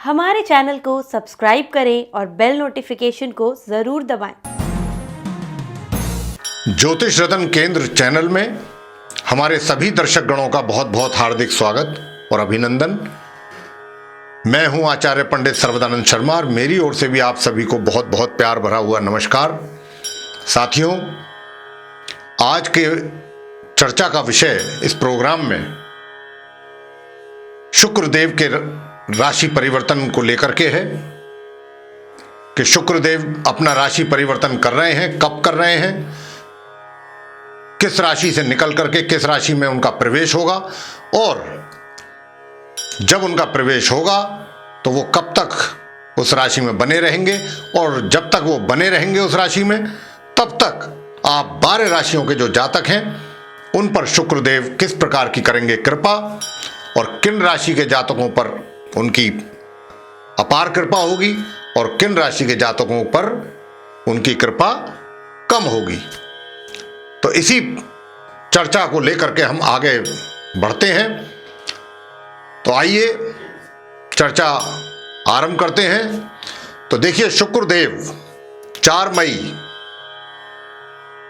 हमारे चैनल को सब्सक्राइब करें और बेल नोटिफिकेशन को जरूर दबाएं। ज्योतिष रत्न केंद्र चैनल में हमारे सभी दर्शक गणों का बहुत बहुत हार्दिक स्वागत और अभिनंदन। मैं हूं आचार्य पंडित सर्वदानंद शर्मा और मेरी ओर से भी आप सभी को बहुत बहुत प्यार भरा हुआ नमस्कार। साथियों, आज के चर्चा का विषय इस प्रोग्राम में शुक्रदेव के राशि परिवर्तन को लेकर के है कि शुक्रदेव अपना राशि परिवर्तन कर रहे हैं, कब कर रहे हैं, किस राशि से निकल करके किस राशि में उनका प्रवेश होगा और जब उनका प्रवेश होगा तो वो कब तक उस राशि में बने रहेंगे और जब तक वो बने रहेंगे उस राशि में तब तक आप 12 राशियों के जो जातक हैं उन पर शुक्रदेव किस प्रकार की करेंगे कृपा और किन राशि के जातकों पर उनकी अपार कृपा होगी और किन राशि के जातकों पर उनकी कृपा कम होगी। तो इसी चर्चा को लेकर के हम आगे बढ़ते हैं। तो आइए चर्चा आरंभ करते हैं। तो देखिए, शुक्रदेव 4 मई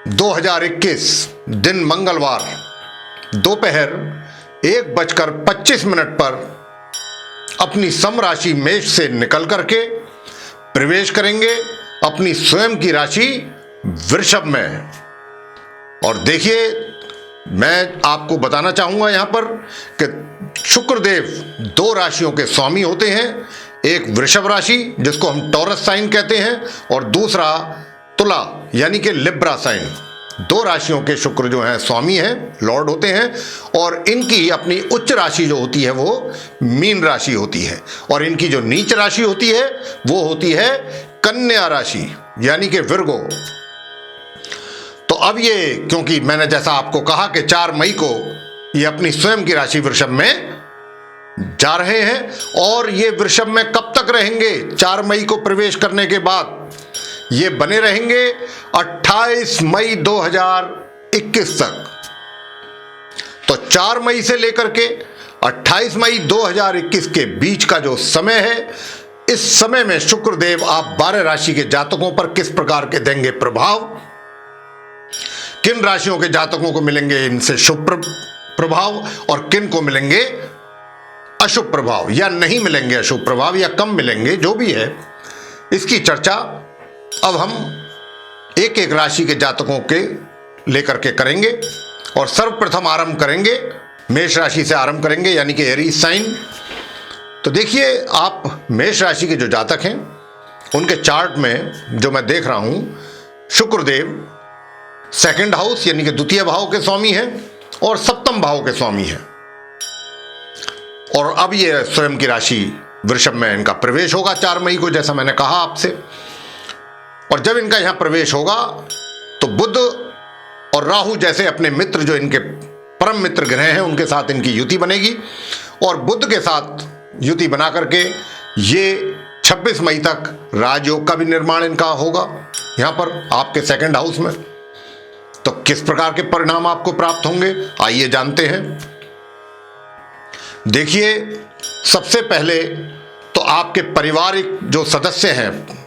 2021 दिन मंगलवार दोपहर 1:25 पर अपनी सम राशि मेष से निकल करके प्रवेश करेंगे अपनी स्वयं की राशि वृषभ में। और देखिए, मैं आपको बताना चाहूंगा यहां पर कि शुक्रदेव 2 राशियों के स्वामी होते हैं, एक वृषभ राशि जिसको हम टॉरस साइन कहते हैं और दूसरा तुला यानी कि लिब्रा साइन। 2 राशियों के शुक्र जो हैं स्वामी हैं, लॉर्ड होते हैं और इनकी अपनी उच्च राशि जो होती है वो मीन राशि होती है और इनकी जो नीच राशि होती है वो होती है कन्या राशि यानी कि विर्गो। तो अब ये, क्योंकि मैंने जैसा आपको कहा कि 4 मई को ये अपनी स्वयं की राशि वृषभ में जा रहे हैं और ये वृषभ में कब तक रहेंगे? 4 मई को प्रवेश करने के बाद ये बने रहेंगे 28 मई 2021 तक। तो 4 मई से लेकर के 28 मई 2021 के बीच का जो समय है, इस समय में शुक्रदेव आप 12 राशि के जातकों पर किस प्रकार के देंगे प्रभाव, किन राशियों के जातकों को मिलेंगे इनसे शुभ प्रभाव और किन को मिलेंगे अशुभ प्रभाव या नहीं मिलेंगे अशुभ प्रभाव या कम मिलेंगे, जो भी है इसकी चर्चा अब हम एक एक राशि के जातकों के लेकर के करेंगे। और सर्वप्रथम आरंभ करेंगे मेष राशि से आरंभ करेंगे यानी कि एरीज साइन। तो देखिए, आप मेष राशि के जो जातक हैं उनके चार्ट में जो मैं देख रहा हूं, शुक्रदेव 2nd हाउस यानी कि द्वितीय भाव के स्वामी हैं और 7th भाव के स्वामी हैं। और अब ये स्वयं की राशि वृषभ में इनका प्रवेश होगा 4 मई को, जैसा मैंने कहा आपसे। और जब इनका यहां प्रवेश होगा तो बुध और राहु जैसे अपने मित्र जो इनके परम मित्र ग्रह हैं उनके साथ इनकी युति बनेगी और बुध के साथ युति बना करके ये 26 मई तक राजयोग का भी निर्माण इनका होगा यहां पर आपके 2nd हाउस में। तो किस प्रकार के परिणाम आपको प्राप्त होंगे आइए जानते हैं। देखिए, सबसे पहले तो आपके पारिवारिक जो सदस्य हैं,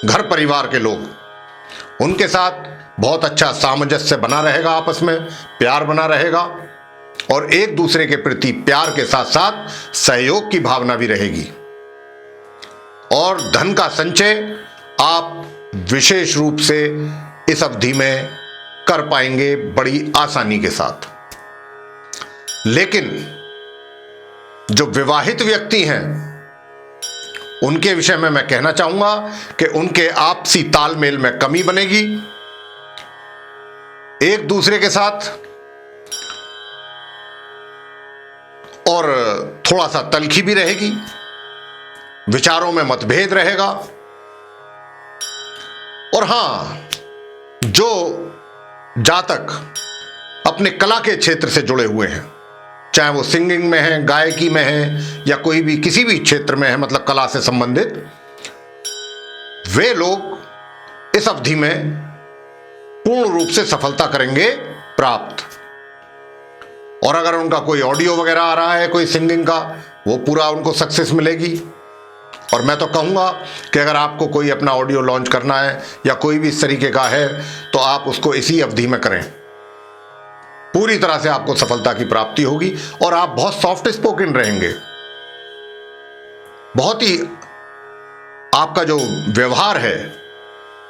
घर परिवार के लोग, उनके साथ बहुत अच्छा सामंजस्य बना रहेगा, आपस में प्यार बना रहेगा और एक दूसरे के प्रति प्यार के साथ साथ सहयोग की भावना भी रहेगी। और धन का संचय आप विशेष रूप से इस अवधि में कर पाएंगे बड़ी आसानी के साथ। लेकिन जो विवाहित व्यक्ति हैं उनके विषय में मैं कहना चाहूंगा कि उनके आपसी तालमेल में कमी बनेगी, एक दूसरे के साथ, और थोड़ा सा तल्खी भी रहेगी, विचारों में मतभेद रहेगा। और हां, जो जातक अपने कला के क्षेत्र से जुड़े हुए हैं, चाहे वो सिंगिंग में है, गायकी में है या कोई भी किसी भी क्षेत्र में है, मतलब कला से संबंधित, वे लोग इस अवधि में पूर्ण रूप से सफलता करेंगे प्राप्त। और अगर उनका कोई ऑडियो वगैरह आ रहा है कोई सिंगिंग का, वो पूरा उनको सक्सेस मिलेगी। और मैं तो कहूँगा कि अगर आपको कोई अपना ऑडियो लॉन्च करना है या कोई भी इस तरीके का है तो आप उसको इसी अवधि में करें। पूरी तरह से आपको सफलता की प्राप्ति होगी और आप बहुत सॉफ्ट स्पोकन रहेंगे। बहुत ही आपका जो व्यवहार है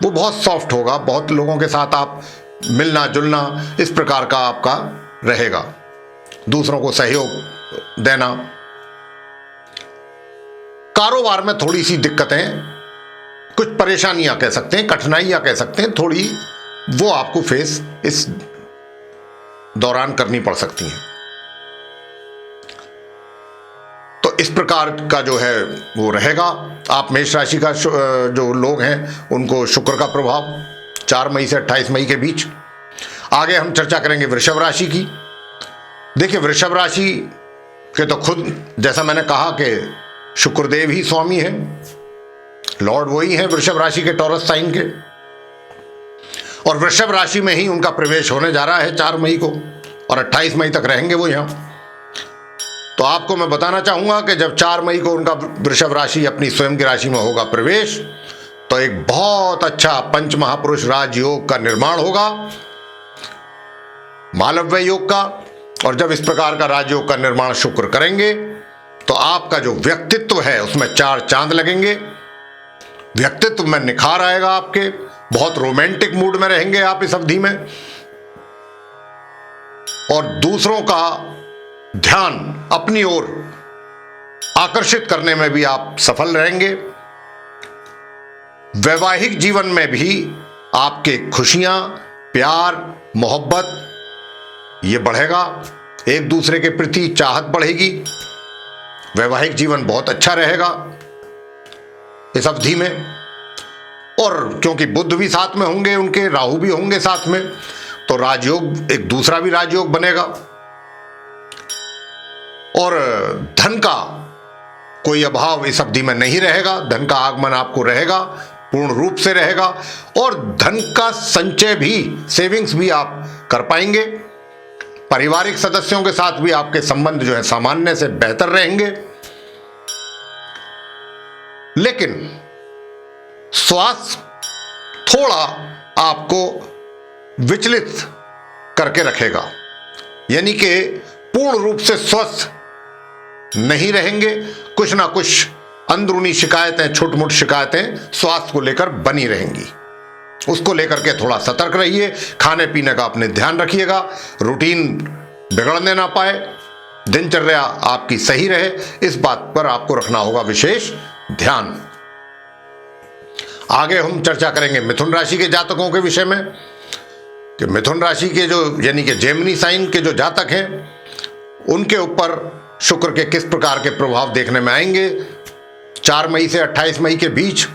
वो बहुत सॉफ्ट होगा। बहुत लोगों के साथ आप मिलना जुलना इस प्रकार का आपका रहेगा, दूसरों को सहयोग देना। कारोबार में थोड़ी सी दिक्कतें, कुछ परेशानियां कह सकते हैं, कठिनाइयां कह सकते हैं, थोड़ी वो आपको फेस इस दौरान करनी पड़ सकती हैं। तो इस प्रकार का जो है वो रहेगा। आप मेष राशि का जो लोग हैं उनको शुक्र का प्रभाव 4 मई से 28 मई के बीच। आगे हम चर्चा करेंगे वृषभ राशि की। देखिए, वृषभ राशि के तो खुद जैसा मैंने कहा कि शुक्रदेव ही स्वामी हैं, लॉर्ड वही हैं वृषभ राशि के, टॉरस साइन के, और वृषभ राशि में ही उनका प्रवेश होने जा रहा है 4 मई को और 28 मई तक रहेंगे वो यहां। तो आपको मैं बताना चाहूंगा कि जब 4 मई को उनका वृषभ राशि अपनी स्वयं की राशि में होगा प्रवेश, तो एक बहुत अच्छा पंच महापुरुष राजयोग का निर्माण होगा, मालव्य योग का। और जब इस प्रकार का राजयोग का निर्माण शुक्र करेंगे तो आपका जो व्यक्तित्व है उसमें 4 चांद लगेंगे। व्यक्तित्व में निखार आएगा आपके, बहुत रोमांटिक मूड में रहेंगे आप इस अवधि में, और दूसरों का ध्यान अपनी ओर आकर्षित करने में भी आप सफल रहेंगे। वैवाहिक जीवन में भी आपके खुशियां, प्यार, मोहब्बत ये बढ़ेगा, एक दूसरे के प्रति चाहत बढ़ेगी। वैवाहिक जीवन बहुत अच्छा रहेगा इस अवधि में। और क्योंकि बुध भी साथ में होंगे उनके, राहु भी होंगे साथ में, तो राजयोग, एक दूसरा भी राजयोग बनेगा। और धन का कोई अभाव इस अवधि में नहीं रहेगा, धन का आगमन आपको रहेगा, पूर्ण रूप से रहेगा। और धन का संचय भी, सेविंग्स भी आप कर पाएंगे। पारिवारिक सदस्यों के साथ भी आपके संबंध जो है सामान्य से बेहतर रहेंगे। लेकिन स्वास्थ्य थोड़ा आपको विचलित करके रखेगा, यानी कि पूर्ण रूप से स्वस्थ नहीं रहेंगे। कुछ ना कुछ अंदरूनी शिकायतें, छोटी मोटी शिकायतें स्वास्थ्य को लेकर बनी रहेंगी। उसको लेकर के थोड़ा सतर्क रहिए। खाने पीने का अपने ध्यान रखिएगा, रूटीन बिगड़ने ना पाए, दिनचर्या आपकी सही रहे, इस बात पर आपको रखना होगा विशेष ध्यान। आगे हम चर्चा करेंगे मिथुन राशि के जातकों के विषय में कि मिथुन राशि के जो, यानी कि जेमिनी साइन के जो जातक हैं, उनके ऊपर शुक्र के किस प्रकार के प्रभाव देखने में आएंगे 4 मई से 28 मई के बीच।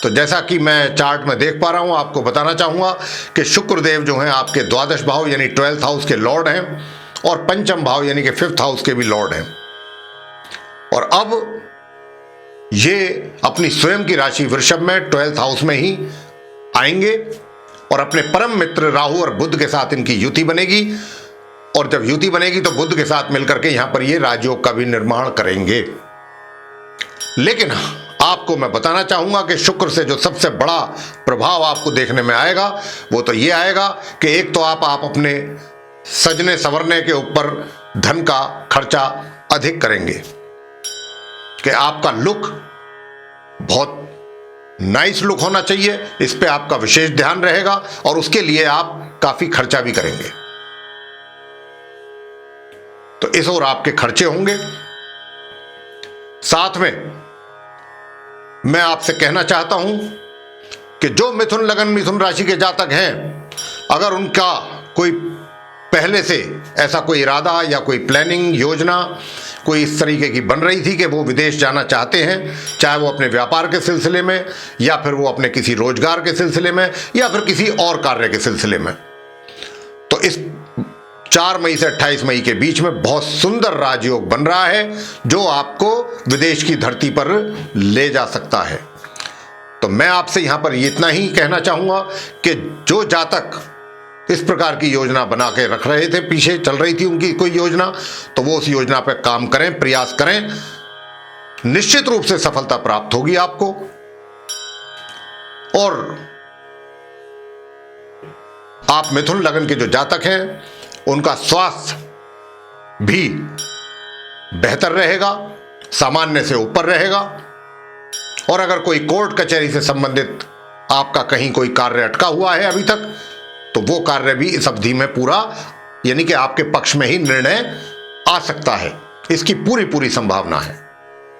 तो जैसा कि मैं चार्ट में देख पा रहा हूं, आपको बताना चाहूंगा कि शुक्रदेव जो हैं आपके द्वादश भाव यानी 12th हाउस के लॉर्ड हैं, और पंचम भाव यानी कि 5th हाउस के भी लॉर्ड हैं। और अब ये अपनी स्वयं की राशि वृषभ में 12th हाउस में ही आएंगे और अपने परम मित्र राहु और बुध के साथ इनकी युति बनेगी। और जब युति बनेगी तो बुध के साथ मिलकर के यहां पर ये राजयोग का भी निर्माण करेंगे। लेकिन आपको मैं बताना चाहूंगा कि शुक्र से जो सबसे बड़ा प्रभाव आपको देखने में आएगा वो तो ये आएगा कि एक तो आप अपने सजने संवरने के ऊपर धन का खर्चा अधिक करेंगे, कि आपका लुक बहुत नाइस लुक होना चाहिए, इस पे आपका विशेष ध्यान रहेगा और उसके लिए आप काफी खर्चा भी करेंगे। तो इस ओर आपके खर्चे होंगे। साथ में मैं आपसे कहना चाहता हूं कि जो मिथुन लगन मिथुन राशि के जातक हैं, अगर उनका कोई पहले से ऐसा कोई इरादा या कोई प्लानिंग योजना कोई इस तरीके की बन रही थी कि वो विदेश जाना चाहते हैं, चाहे वो अपने व्यापार के सिलसिले में या फिर वो अपने किसी रोजगार के सिलसिले में या फिर किसी और कार्य के सिलसिले में, तो इस 4 मई से 28 मई के बीच में बहुत सुंदर राजयोग बन रहा है जो आपको विदेश की धरती पर ले जा सकता है। तो मैं आपसे यहां पर इतना ही कहना चाहूंगा कि जो जातक इस प्रकार की योजना बना के रख रहे थे, पीछे चल रही थी उनकी कोई योजना, तो वो उस योजना पर काम करें, प्रयास करें निश्चित रूप से सफलता प्राप्त होगी आपको। और आप मिथुन लगन के जो जातक हैं उनका स्वास्थ्य भी बेहतर रहेगा, सामान्य से ऊपर रहेगा। और अगर कोई कोर्ट कचहरी से संबंधित आपका कहीं कोई कार्य अटका हुआ है अभी तक, तो वो कार्य भी इस अवधि में पूरा, यानी कि आपके पक्ष में ही निर्णय आ सकता है, इसकी पूरी पूरी संभावना है।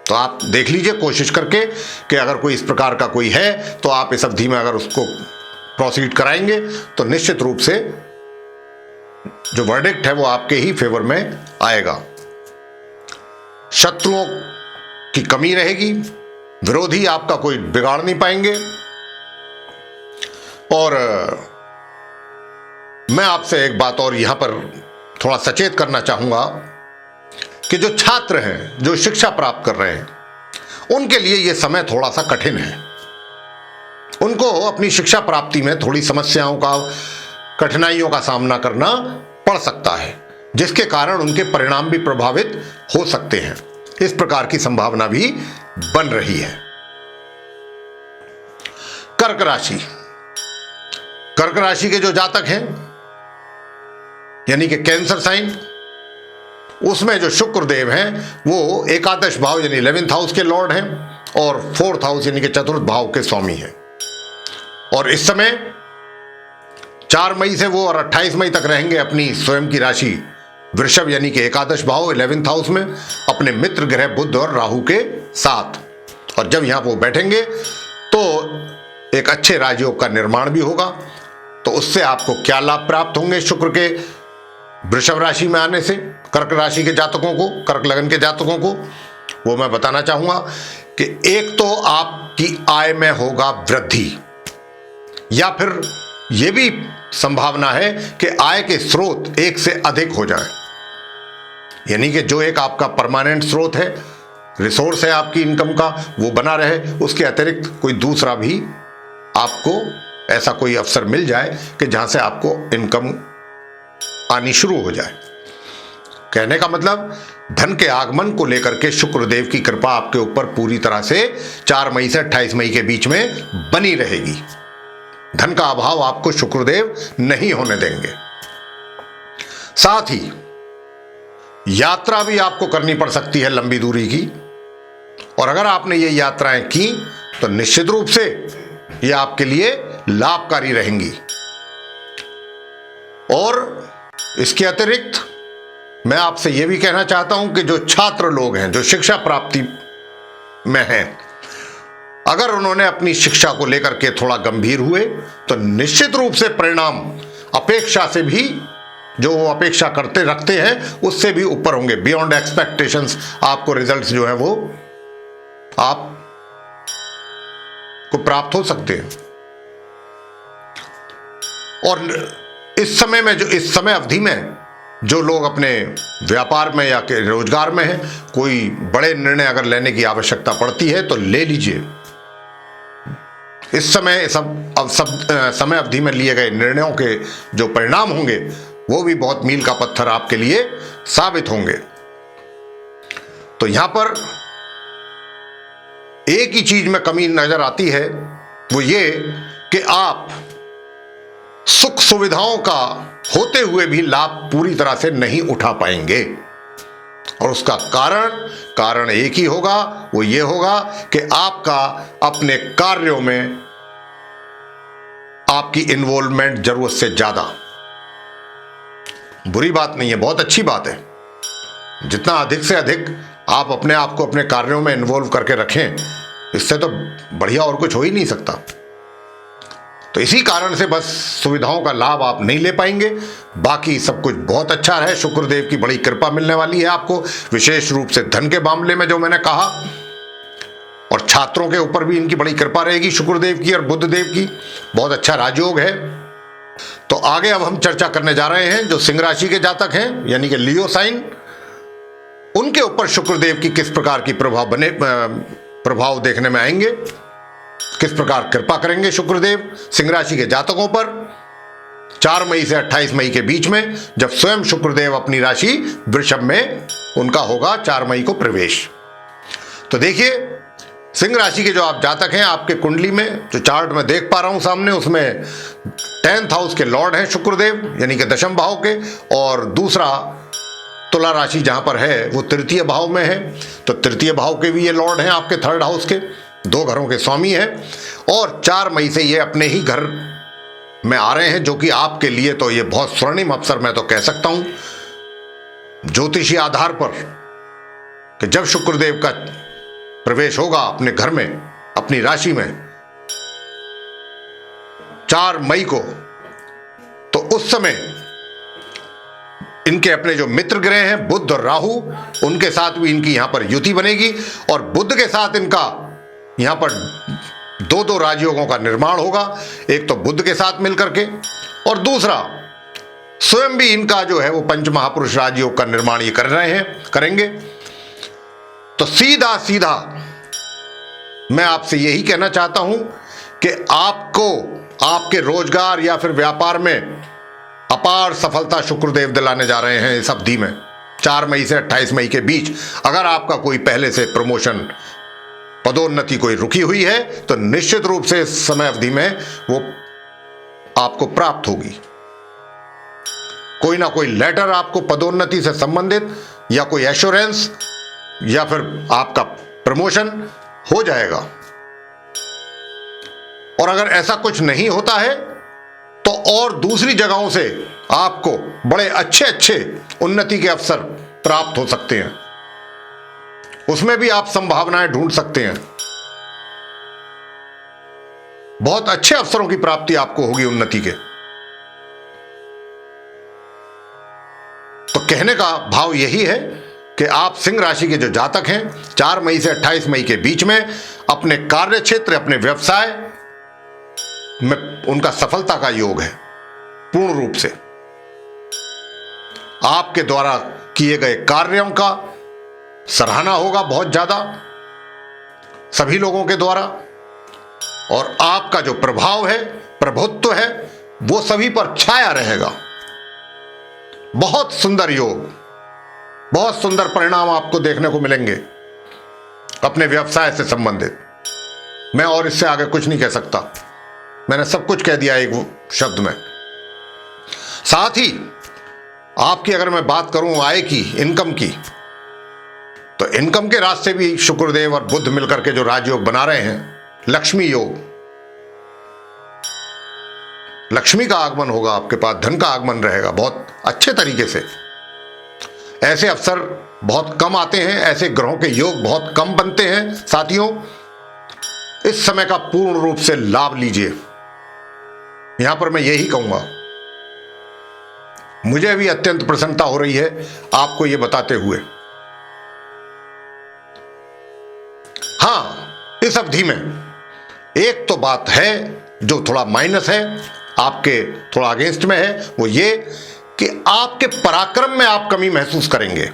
तो आप देख लीजिए कोशिश करके कि अगर कोई इस प्रकार का कोई है तो आप इस अवधि में अगर उसको प्रोसीड कराएंगे तो निश्चित रूप से जो वर्डिक्ट है वो आपके ही फेवर में आएगा। शत्रुओं की कमी रहेगी, विरोधी आपका कोई बिगाड़ नहीं पाएंगे। और मैं आपसे एक बात और यहां पर थोड़ा सचेत करना चाहूंगा कि जो छात्र हैं, जो शिक्षा प्राप्त कर रहे हैं, उनके लिए यह समय थोड़ा सा कठिन है। उनको अपनी शिक्षा प्राप्ति में थोड़ी समस्याओं का, कठिनाइयों का सामना करना पड़ सकता है, जिसके कारण उनके परिणाम भी प्रभावित हो सकते हैं। इस प्रकार की संभावना भी बन रही है। कर्क राशि, कर्क राशि के जो जातक हैं, यानी कि कैंसर साइन, उसमें जो शुक्र देव हैं वो एकादश भाव यानी 11th हाउस के लॉर्ड हैं और 4th हाउस यानी कि चतुर्थ भाव के स्वामी हैं। और इस समय 4 मई से वो और 28 मई तक रहेंगे अपनी स्वयं की राशि वृषभ यानी कि एकादश भाव 11th हाउस में अपने मित्र ग्रह बुध और राहु के साथ। और जब यहां वो बैठेंगे तो एक अच्छे राजयोग का निर्माण भी होगा। तो उससे आपको क्या लाभ प्राप्त होंगे शुक्र के वृषभ राशि में आने से कर्क राशि के जातकों को, कर्क लगन के जातकों को, वो मैं बताना चाहूंगा कि एक तो आपकी आय में होगा वृद्धि, या फिर यह भी संभावना है कि आय के स्रोत एक से अधिक हो जाए, यानी कि जो एक आपका परमानेंट स्रोत है, रिसोर्स है आपकी इनकम का, वो बना रहे, उसके अतिरिक्त कोई दूसरा भी आपको ऐसा कोई अवसर मिल जाए कि जहां से आपको इनकम आनी शुरू हो जाए। कहने का मतलब धन के आगमन को लेकर के शुक्रदेव की कृपा आपके ऊपर पूरी तरह से 4 मई से 28 मई के बीच में बनी रहेगी। धन का अभाव आपको शुक्रदेव नहीं होने देंगे। साथ ही यात्रा भी आपको करनी पड़ सकती है लंबी दूरी की, और अगर आपने ये यात्राएं की तो निश्चित रूप से ये आपके लिए लाभकारी रहेंगी। और इसके अतिरिक्त मैं आपसे यह भी कहना चाहता हूं कि जो छात्र लोग हैं, जो शिक्षा प्राप्ति में हैं, अगर उन्होंने अपनी शिक्षा को लेकर के थोड़ा गंभीर हुए तो निश्चित रूप से परिणाम अपेक्षा से भी, जो वो अपेक्षा करते रखते हैं उससे भी ऊपर होंगे। बियॉन्ड एक्सपेक्टेशंस आपको रिजल्ट्स जो है वो आप को प्राप्त हो सकते हैं। और इस समय में, जो इस समय अवधि में जो लोग अपने व्यापार में या के रोजगार में हैं, कोई बड़े निर्णय अगर लेने की आवश्यकता पड़ती है तो ले लीजिए। इस समय समय अवधि में लिए गए निर्णयों के जो परिणाम होंगे वो भी बहुत मील का पत्थर आपके लिए साबित होंगे। तो यहां पर एक ही चीज में कमी नजर आती है, वो ये कि आप सुख सुविधाओं का होते हुए भी लाभ पूरी तरह से नहीं उठा पाएंगे। और उसका कारण एक ही होगा, वो ये होगा कि आपका अपने कार्यों में आपकी इन्वॉल्वमेंट जरूरत से ज्यादा। बुरी बात नहीं है, बहुत अच्छी बात है। जितना अधिक से अधिक आप अपने आप को अपने कार्यों में इन्वॉल्व करके रखें, इससे तो बढ़िया और कुछ हो ही नहीं सकता। तो इसी कारण से बस सुविधाओं का लाभ आप नहीं ले पाएंगे। बाकी सब कुछ बहुत अच्छा है, शुक्रदेव की बड़ी कृपा मिलने वाली है आपको, विशेष रूप से धन के मामले में जो मैंने कहा, और छात्रों के ऊपर भी इनकी बड़ी कृपा रहेगी शुक्रदेव की और बुध देव की। बहुत अच्छा राजयोग है। तो आगे अब हम चर्चा करने जा रहे हैं जो सिंह राशि के जातक हैं, यानी कि लियो साइन, उनके ऊपर शुक्रदेव की किस प्रकार की प्रभाव देखने में आएंगे, किस प्रकार कृपा करेंगे शुक्रदेव सिंह राशि के जातकों पर 4 मई से 28 मई के बीच में, जब स्वयं शुक्रदेव अपनी राशि वृषभ में उनका होगा 4 मई को प्रवेश। तो देखिए, सिंह राशि के जो आप जातक हैं, आपके कुंडली में जो चार्ट में देख पा रहा हूं सामने, उसमें 10th हाउस के लॉर्ड हैं शुक्रदेव, यानी कि दशम भाव के, और दूसरा तुला राशि जहां पर है वो तृतीय भाव में है। तो तृतीय भाव के भी ये लॉर्ड हैं आपके 3rd हाउस के, 2 घरों के स्वामी हैं। और 4 मई से ये अपने ही घर में आ रहे हैं, जो कि आपके लिए तो ये बहुत स्वर्णिम अवसर मैं तो कह सकता हूं ज्योतिषीय आधार पर, कि जब शुक्रदेव का प्रवेश होगा अपने घर में, अपनी राशि में 4 मई को, तो उस समय इनके अपने जो मित्र ग्रह हैं बुध और राहु, उनके साथ भी इनकी यहां पर युति बनेगी, और बुध के साथ इनका यहां पर 2 राजयोगों का निर्माण होगा। एक तो बुध के साथ मिलकर के, और दूसरा स्वयं भी इनका जो है वो पंच महापुरुष राजयोग का निर्माण ये कर रहे हैं, करेंगे। तो सीधा सीधा मैं आपसे यही कहना चाहता हूं कि आपको आपके रोजगार या फिर व्यापार में अपार सफलता शुक्रदेव दिलाने जा रहे हैं इस अवधि में, 4 मई से 28 मई के बीच। अगर आपका कोई पहले से प्रमोशन, पदोन्नति कोई रुकी हुई है, तो निश्चित रूप से इस समय अवधि में वो आपको प्राप्त होगी। कोई ना कोई लेटर आपको पदोन्नति से संबंधित, या कोई एश्योरेंस, या फिर आपका प्रमोशन हो जाएगा। और अगर ऐसा कुछ नहीं होता है तो और दूसरी जगहों से आपको बड़े अच्छे अच्छे उन्नति के अवसर प्राप्त हो सकते हैं, उसमें भी आप संभावनाएं ढूंढ सकते हैं। बहुत अच्छे अवसरों की प्राप्ति आपको होगी उन्नति के। तो कहने का भाव यही है कि आप सिंह राशि के जो जातक हैं, 4 मई से 28 मई के बीच में अपने कार्य क्षेत्र, अपने व्यवसाय में उनका सफलता का योग है पूर्ण रूप से। आपके द्वारा किए गए कार्यों का सराहना होगा बहुत ज्यादा सभी लोगों के द्वारा, और आपका जो प्रभाव है, प्रभुत्व है, वो सभी पर छाया रहेगा। बहुत सुंदर योग, बहुत सुंदर परिणाम आपको देखने को मिलेंगे अपने व्यवसाय से संबंधित। मैं और इससे आगे कुछ नहीं कह सकता, मैंने सब कुछ कह दिया एक शब्द में। साथ ही आपकी अगर मैं बात करूं आय की, इनकम की, तो इनकम के रास्ते भी शुक्रदेव और बुध मिलकर के जो राजयोग बना रहे हैं, लक्ष्मी योग, लक्ष्मी का आगमन होगा आपके पास, धन का आगमन रहेगा बहुत अच्छे तरीके से। ऐसे अवसर बहुत कम आते हैं, ऐसे ग्रहों के योग बहुत कम बनते हैं साथियों। इस समय का पूर्ण रूप से लाभ लीजिए, यहां पर मैं यही कहूंगा। मुझे भी अत्यंत प्रसन्नता हो रही है आपको यह बताते हुए। हां, इस अवधि में एक तो बात है जो थोड़ा माइनस है, आपके थोड़ा अगेंस्ट में है, वो ये कि आपके पराक्रम में आप कमी महसूस करेंगे।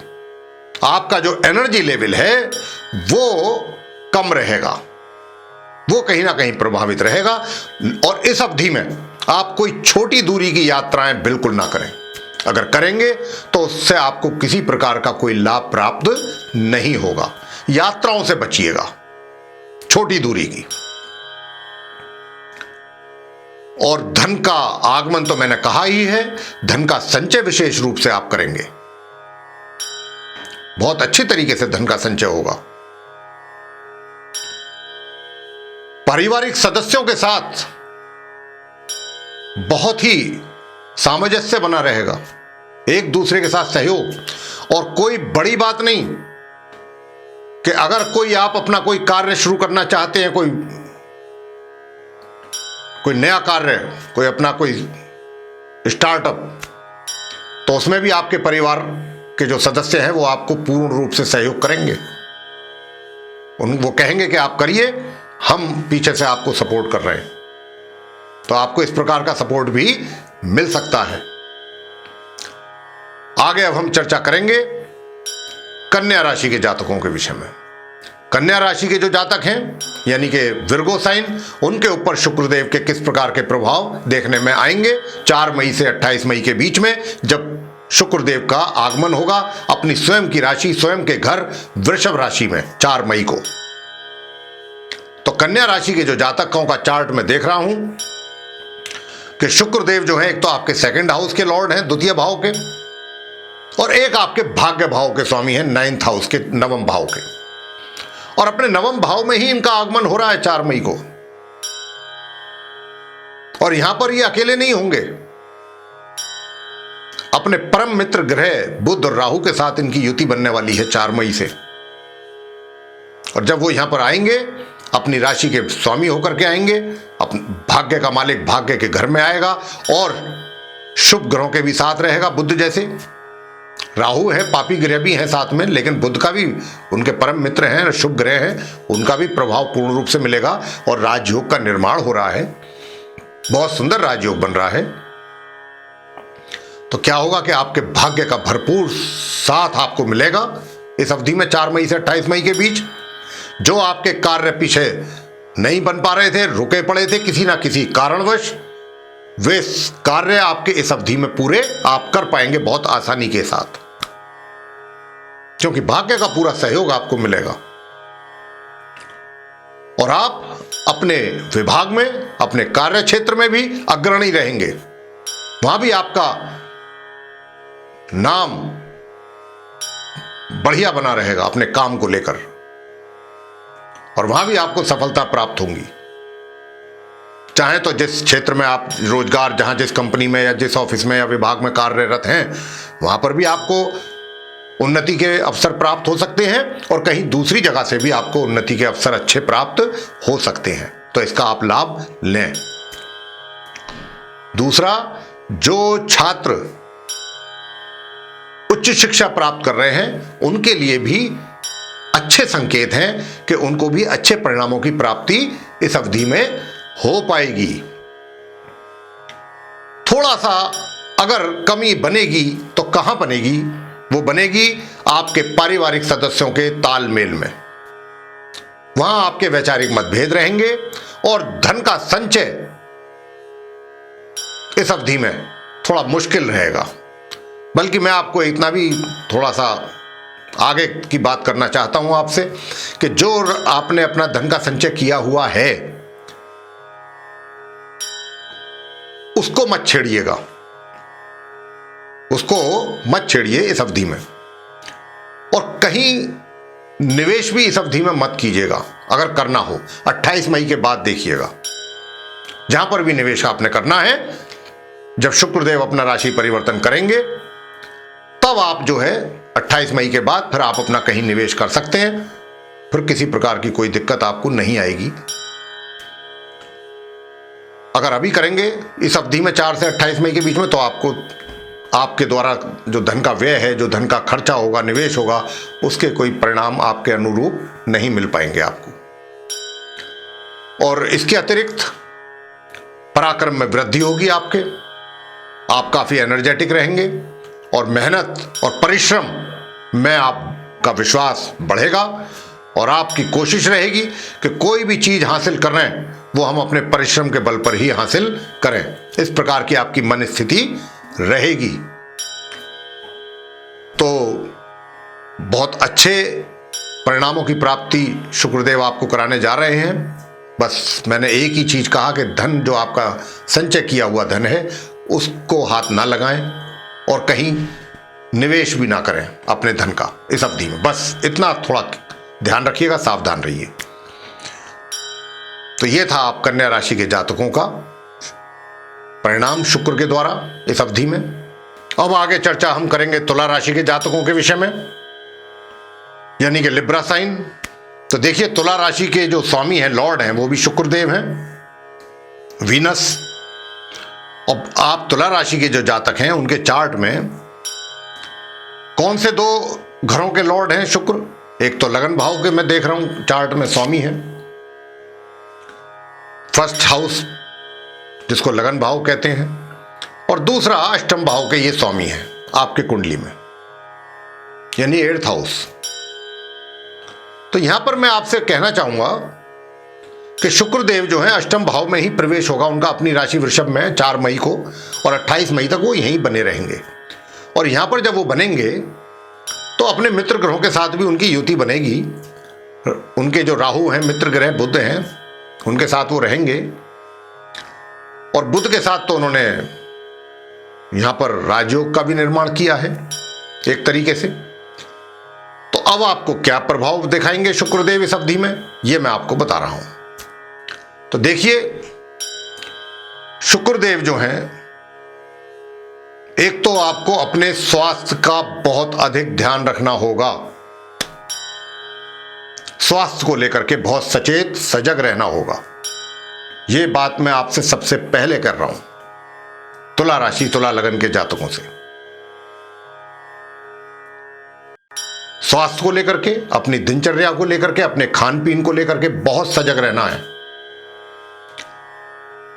आपका जो एनर्जी लेवल है वो कम रहेगा, वो कहीं ना कहीं प्रभावित रहेगा। और इस अवधि में आप कोई छोटी दूरी की यात्राएं बिल्कुल ना करें। अगर करेंगे तो उससे आपको किसी प्रकार का कोई लाभ प्राप्त नहीं होगा। यात्राओं से बचिएगा, छोटी दूरी की। और धन का आगमन तो मैंने कहा ही है, धन का संचय विशेष रूप से आप करेंगे, बहुत अच्छी तरीके से धन का संचय होगा। पारिवारिक सदस्यों के साथ बहुत ही सामंजस्य बना रहेगा, एक दूसरे के साथ सहयोग। और कोई बड़ी बात नहीं कि अगर कोई आप अपना कोई कार्य शुरू करना चाहते हैं, कोई नया कार्य, कोई अपना कोई स्टार्टअप, तो उसमें भी आपके परिवार के जो सदस्य हैं वो आपको पूर्ण रूप से सहयोग करेंगे। वो कहेंगे कि आप करिए, हम पीछे से आपको सपोर्ट कर रहे हैं। तो आपको इस प्रकार का सपोर्ट भी मिल सकता है। आगे अब हम चर्चा करेंगे कन्या राशि के जातकों के विषय में। कन्या राशि के जो जातक हैं, यानी कि विर्गो साइन, उनके ऊपर शुक्रदेव के किस प्रकार के प्रभाव देखने में आएंगे 4 मई से 28 मई के बीच में, जब शुक्रदेव का आगमन होगा अपनी स्वयं की राशि, स्वयं के घर वृषभ राशि में 4 मई को। तो कन्या राशि के जो जातकों का चार्ट में देख रहा हूं कि शुक्रदेव जो है एक तो आपके 2nd हाउस के लॉर्ड हैं, द्वितीय भाव के, और एक आपके भाग्य भाव के स्वामी हैं 9th हाउस के, 9वें भाव के। और अपने 9वें भाव में ही इनका आगमन हो रहा है 4 मई को। और यहां पर ये अकेले नहीं होंगे, अपने परम मित्र ग्रह बुध और राहु के साथ इनकी युति बनने वाली है 4 मई से। और जब वो यहां पर आएंगे, अपनी राशि के स्वामी होकर के आएंगे, अपने भाग्य का मालिक भाग्य के घर में आएगा, और शुभ ग्रहों के भी साथ रहेगा। बुध जैसे राहु है, पापी ग्रह भी है साथ में, लेकिन बुध का भी, उनके परम मित्र हैं, शुभ ग्रह हैं, उनका भी प्रभाव पूर्ण रूप से मिलेगा। और राजयोग का निर्माण हो रहा है, बहुत सुंदर राजयोग बन रहा है। तो क्या होगा कि आपके भाग्य का भरपूर साथ आपको मिलेगा इस अवधि में 4 मई से 28 मई के बीच। जो आपके कार्य पीछे नहीं बन पा रहे थे, रुके पड़े थे किसी ना किसी कारणवश, वे कार्य आपके इस अवधि में पूरे आप कर पाएंगे बहुत आसानी के साथ, क्योंकि भाग्य का पूरा सहयोग आपको मिलेगा। और आप अपने विभाग में, अपने कार्य क्षेत्र में भी अग्रणी रहेंगे। वहां भी आपका नाम बढ़िया बना रहेगा अपने काम को लेकर, और वहां भी आपको सफलता प्राप्त होगी। चाहे तो जिस क्षेत्र में आप रोजगार, जहां जिस कंपनी में या जिस ऑफिस में या विभाग में कार्यरत हैं, वहां पर भी आपको उन्नति के अवसर प्राप्त हो सकते हैं, और कहीं दूसरी जगह से भी आपको उन्नति के अवसर अच्छे प्राप्त हो सकते हैं। तो इसका आप लाभ लें। दूसरा, जो छात्र उच्च शिक्षा प्राप्त कर रहे हैं, उनके लिए भी अच्छे संकेत हैं कि उनको भी अच्छे परिणामों की प्राप्ति इस अवधि में हो पाएगी। थोड़ा सा अगर कमी बनेगी तो कहां बनेगी? वो बनेगी आपके पारिवारिक सदस्यों के तालमेल में। वहां आपके वैचारिक मतभेद रहेंगे, और धन का संचय इस अवधि में थोड़ा मुश्किल रहेगा। बल्कि मैं आपको इतना भी थोड़ा सा आगे की बात करना चाहता हूं आपसे कि जो आपने अपना धन का संचय किया हुआ है, उसको मत छेड़िएगा, उसको मत छेड़िए इस अवधि में। और कहीं निवेश भी इस अवधि में मत कीजिएगा। अगर करना हो 28 मई के बाद देखिएगा। जहां पर भी निवेश आपने करना है, जब शुक्रदेव अपना राशि परिवर्तन करेंगे, तब आप जो है 28 मई के बाद फिर आप अपना कहीं निवेश कर सकते हैं। फिर किसी प्रकार की कोई दिक्कत आपको नहीं आएगी। अगर अभी करेंगे इस अवधि में 4 से 28 मई के बीच में, तो आपको आपके द्वारा जो धन का व्यय है, जो धन का खर्चा होगा, निवेश होगा, उसके कोई परिणाम आपके अनुरूप नहीं मिल पाएंगे आपको। और इसके अतिरिक्त पराक्रम में वृद्धि होगी आपके। आप काफी एनर्जेटिक रहेंगे, और मेहनत और परिश्रम में आपका विश्वास बढ़ेगा, और आपकी कोशिश रहेगी कि कोई भी चीज हासिल कर रहे हैं वो हम अपने परिश्रम के बल पर ही हासिल करें। इस प्रकार की आपकी मन स्थिति रहेगी। तो बहुत अच्छे परिणामों की प्राप्ति शुक्रदेव आपको कराने जा रहे हैं। बस मैंने एक ही चीज कहा कि धन, जो आपका संचय किया हुआ धन है, उसको हाथ ना लगाएं, और कहीं निवेश भी ना करें अपने धन का इस अवधि में। बस इतना थोड़ा ध्यान रखिएगा, सावधान रहिए। तो ये था आप कन्या राशि के जातकों का परिणाम शुक्र के द्वारा इस अवधि में। अब आगे चर्चा हम करेंगे तुला राशि के जातकों के विषय में, यानी कि लिब्रा साइन। तो देखिए, तुला राशि के जो स्वामी हैं, लॉर्ड हैं, वो भी शुक्रदेव हैं, वीनस। और आप तुला राशि के जो जातक हैं, उनके चार्ट में कौन से 2 घरों के लॉर्ड हैं शुक्र? एक तो लगन भाव के मैं देख रहा हूं चार्ट में स्वामी है, 1st हाउस जिसको लगन भाव कहते हैं, और दूसरा 8म भाव के ये स्वामी हैं आपके कुंडली में, यानी 8th हाउस। तो यहां पर मैं आपसे कहना चाहूंगा कि शुक्रदेव जो है 8म भाव में ही प्रवेश होगा उनका अपनी राशि वृषभ में 4 मई को, और 28 मई तक वो यहीं बने रहेंगे। और यहां पर जब वो बनेंगे तो अपने मित्र ग्रहों के साथ भी उनकी युति बनेगी। उनके जो राहु हैं, मित्र ग्रह बुध हैं, उनके साथ वो रहेंगे। और बुध के साथ तो उन्होंने यहां पर राजयोग का भी निर्माण किया है एक तरीके से। तो अब आपको क्या प्रभाव दिखाएंगे शुक्रदेव इस अवधि में, यह मैं आपको बता रहा हूं। तो देखिए, शुक्रदेव जो हैं, एक तो आपको अपने स्वास्थ्य का बहुत अधिक ध्यान रखना होगा। स्वास्थ्य को लेकर के बहुत सचेत सजग रहना होगा। यह बात मैं आपसे सबसे पहले कर रहा हूं तुला राशि तुला लगन के जातकों से। स्वास्थ्य को लेकर के, अपनी दिनचर्या को लेकर के, अपने खान पीन को लेकर के बहुत सजग रहना है,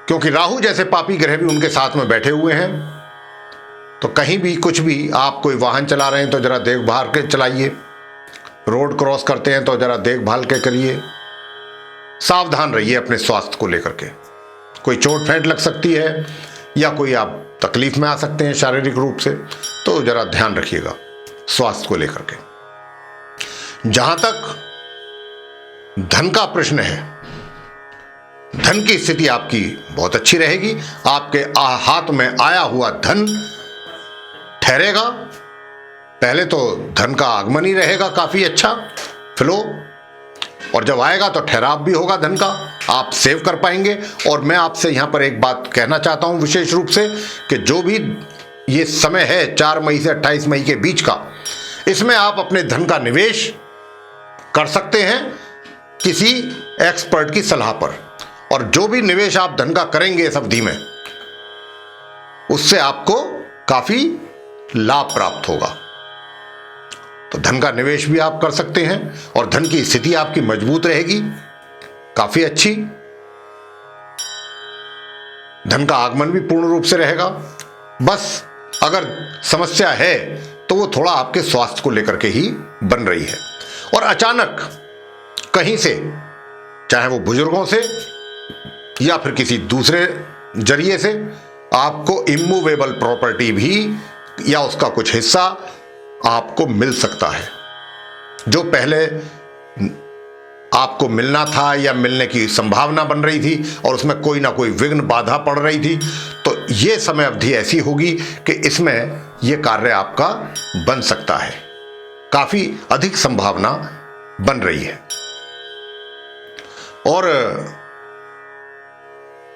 क्योंकि राहु जैसे पापी ग्रह भी उनके साथ में बैठे हुए हैं। तो कहीं भी कुछ भी, आप कोई वाहन चला रहे हैं तो जरा देखभाल के चलाइए, रोड क्रॉस करते हैं तो जरा देखभाल के करिए, सावधान रहिए अपने स्वास्थ्य को लेकर के। कोई चोट फेंट लग सकती है या कोई आप तकलीफ में आ सकते हैं शारीरिक रूप से, तो जरा ध्यान रखिएगा स्वास्थ्य को लेकर के। जहां तक धन का प्रश्न है, धन की स्थिति आपकी बहुत अच्छी रहेगी। आपके हाथ में आया हुआ धन ठहरेगा। पहले तो धन का आगमन ही रहेगा काफी अच्छा फ्लो, और जब आएगा तो ठहराव भी होगा धन का, आप सेव कर पाएंगे। और मैं आपसे यहां पर एक बात कहना चाहता हूं विशेष रूप से, कि जो भी ये समय है 4 मई से 28 मई के बीच का, इसमें आप अपने धन का निवेश कर सकते हैं किसी एक्सपर्ट की सलाह पर। और जो भी निवेश आप धन का करेंगे इस अवधि में, उससे आपको काफी लाभ प्राप्त होगा। तो धन का निवेश भी आप कर सकते हैं और धन की स्थिति आपकी मजबूत रहेगी, काफी अच्छी। धन का आगमन भी पूर्ण रूप से रहेगा। बस अगर समस्या है तो वो थोड़ा आपके स्वास्थ्य को लेकर के ही बन रही है। और अचानक कहीं से, चाहे वो बुजुर्गों से या फिर किसी दूसरे जरिए से, आपको इमूवेबल प्रॉपर्टी भी या उसका कुछ हिस्सा आपको मिल सकता है, जो पहले आपको मिलना था या मिलने की संभावना बन रही थी और उसमें कोई ना कोई विघ्न बाधा पड़ रही थी। तो यह समय अवधि ऐसी होगी कि इसमें यह कार्य आपका बन सकता है, काफी अधिक संभावना बन रही है। और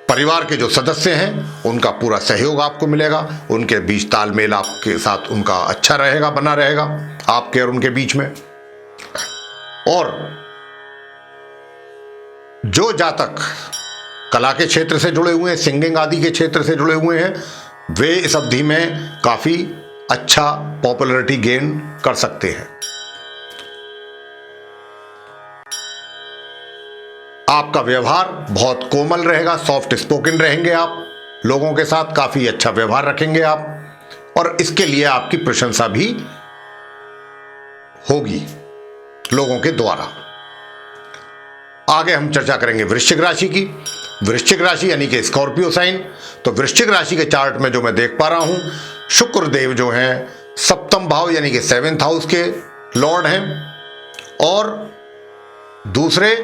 परिवार के जो सदस्य हैं उनका पूरा सहयोग आपको मिलेगा, उनके बीच तालमेल आपके साथ उनका अच्छा रहेगा, बना रहेगा आपके और उनके बीच में। और जो जातक कला के क्षेत्र से जुड़े हुए हैं, सिंगिंग आदि के क्षेत्र से जुड़े हुए हैं, वे इस अवधि में काफी अच्छा पॉपुलैरिटी गेन कर सकते हैं। आपका व्यवहार बहुत कोमल रहेगा, सॉफ्ट स्पोकन रहेंगे आप, लोगों के साथ काफी अच्छा व्यवहार रखेंगे आप, और इसके लिए आपकी प्रशंसा भी होगी लोगों के द्वारा। आगे हम चर्चा करेंगे वृश्चिक राशि की। वृश्चिक राशि यानी कि स्कॉर्पियो साइन। तो वृश्चिक राशि के चार्ट में जो मैं देख पा रहा हूं, शुक्रदेव जो हैं सप्तम भाव यानी कि 7th हाउस के लॉर्ड हैं, और दूसरे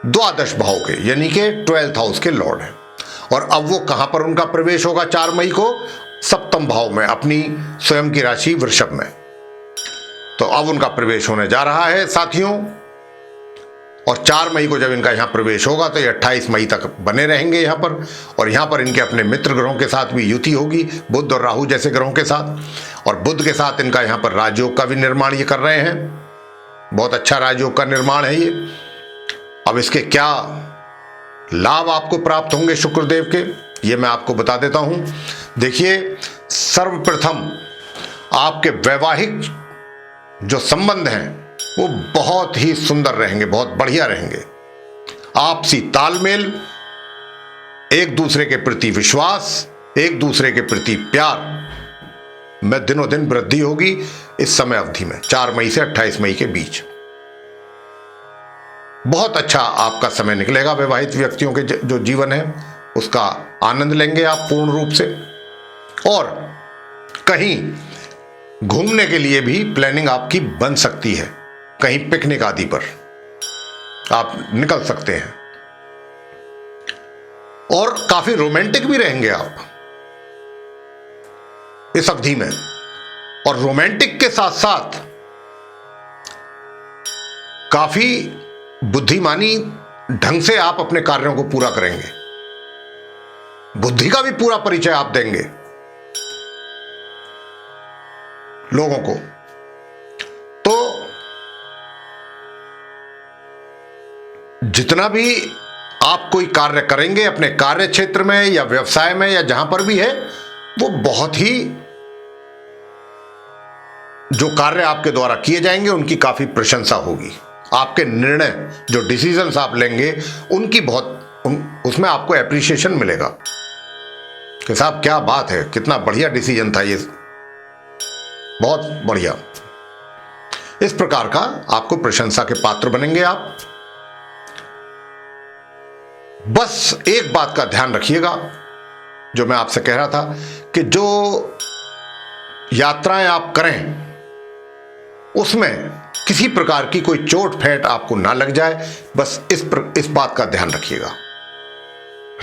द्वादश भाव के यानी कि 12th हाउस के लॉर्ड हैं। और अब वो कहां पर उनका प्रवेश होगा 4 मई को? सप्तम भाव में, अपनी स्वयं की राशि वृषभ में। तो अब उनका प्रवेश होने जा रहा है साथियों, और 4 मई को जब इनका यहां प्रवेश होगा तो ये 28 मई तक बने रहेंगे यहां पर। और यहां पर इनके अपने मित्र ग्रहों के साथ भी युति होगी, बुध और राहु जैसे ग्रहों के साथ। और बुध के साथ इनका यहां पर राजयोग का भी निर्माण ये कर रहे हैं, बहुत अच्छा राजयोग का निर्माण है ये। अब इसके क्या लाभ आपको प्राप्त होंगे शुक्रदेव के, ये मैं आपको बता देता हूं। देखिए, सर्वप्रथम आपके वैवाहिक जो संबंध हैं वो बहुत ही सुंदर रहेंगे, बहुत बढ़िया रहेंगे। आपसी तालमेल, एक दूसरे के प्रति विश्वास, एक दूसरे के प्रति प्यार में दिनों दिन वृद्धि होगी इस समय अवधि में, 4 मई से 28 मई के बीच। बहुत अच्छा आपका समय निकलेगा। विवाहित व्यक्तियों के जो जीवन है उसका आनंद लेंगे आप पूर्ण रूप से। और कहीं घूमने के लिए भी प्लानिंग आपकी बन सकती है, कहीं पिकनिक आदि पर आप निकल सकते हैं। और काफी रोमांटिक भी रहेंगे आप इस अवधि में। और रोमांटिक के साथ साथ काफी बुद्धिमानी ढंग से आप अपने कार्यों को पूरा करेंगे, बुद्धि का भी पूरा परिचय आप देंगे लोगों को। तो जितना भी आप कोई कार्य करेंगे अपने कार्य क्षेत्र में या व्यवसाय में या जहां पर भी है, वो बहुत ही, जो कार्य आपके द्वारा किए जाएंगे उनकी काफी प्रशंसा होगी। आपके निर्णय, जो डिसीजंस आप लेंगे, उनकी उसमें आपको एप्रिसिएशन मिलेगा कि साहब क्या बात है, कितना बढ़िया डिसीजन था ये, बहुत बढ़िया। इस प्रकार का आपको प्रशंसा के पात्र बनेंगे आप। बस एक बात का ध्यान रखिएगा, जो मैं आपसे कह रहा था, कि जो यात्राएं आप करें उसमें किसी प्रकार की कोई चोट फेंट आपको ना लग जाए। बस इस बात का ध्यान रखिएगा,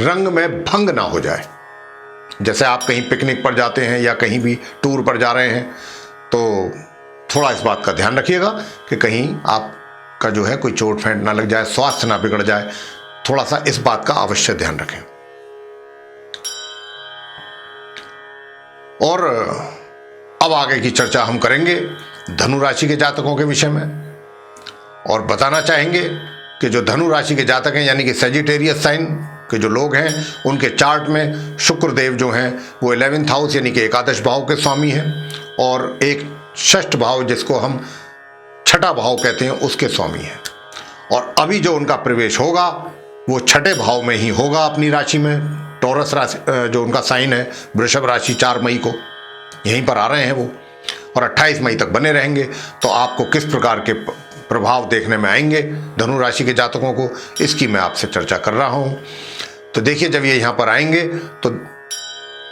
रंग में भंग ना हो जाए। जैसे आप कहीं पिकनिक पर जाते हैं या कहीं भी टूर पर जा रहे हैं, तो थोड़ा इस बात का ध्यान रखिएगा कि कहीं आपका जो है कोई चोट फेंट ना लग जाए, स्वास्थ्य ना बिगड़ जाए। थोड़ा सा इस बात का अवश्य ध्यान रखें। और अब आगे की चर्चा हम करेंगे धनु राशि के जातकों के विषय में, और बताना चाहेंगे कि जो धनु राशि के जातक हैं, यानी कि सेजिटेरियस साइन के जो लोग हैं, उनके चार्ट में शुक्र देव जो हैं वो 11th हाउस यानी कि एकादश भाव के स्वामी हैं, और एक षष्ठ भाव जिसको हम छठा भाव कहते हैं उसके स्वामी हैं। और अभी जो उनका प्रवेश होगा वो छठे भाव में ही होगा अपनी राशि में। टॉरस राशि जो उनका साइन है, वृषभ राशि, 4 मई को यहीं पर आ रहे हैं वो, और 28 मई तक बने रहेंगे। तो आपको किस प्रकार के प्रभाव देखने में आएंगे धनु राशि के जातकों को, इसकी मैं आपसे चर्चा कर रहा हूं। तो देखिए, जब ये यहाँ पर आएंगे तो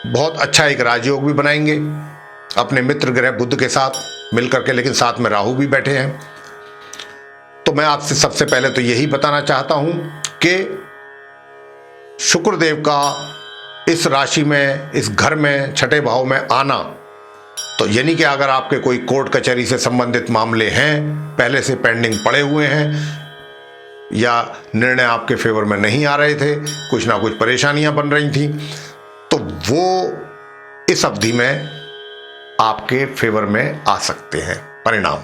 बहुत अच्छा एक राजयोग भी बनाएंगे अपने मित्र ग्रह बुध के साथ मिलकर के, लेकिन साथ में राहु भी बैठे हैं। तो मैं आपसे सबसे पहले तो यही बताना चाहता हूं कि शुक्रदेव का इस राशि में, इस घर में, छठे भाव में आना, तो यानी कि अगर आपके कोई कोर्ट कचहरी से संबंधित मामले हैं, पहले से पेंडिंग पड़े हुए हैं, या निर्णय आपके फेवर में नहीं आ रहे थे, कुछ ना कुछ परेशानियां बन रही थी, तो वो इस अवधि में आपके फेवर में आ सकते हैं परिणाम।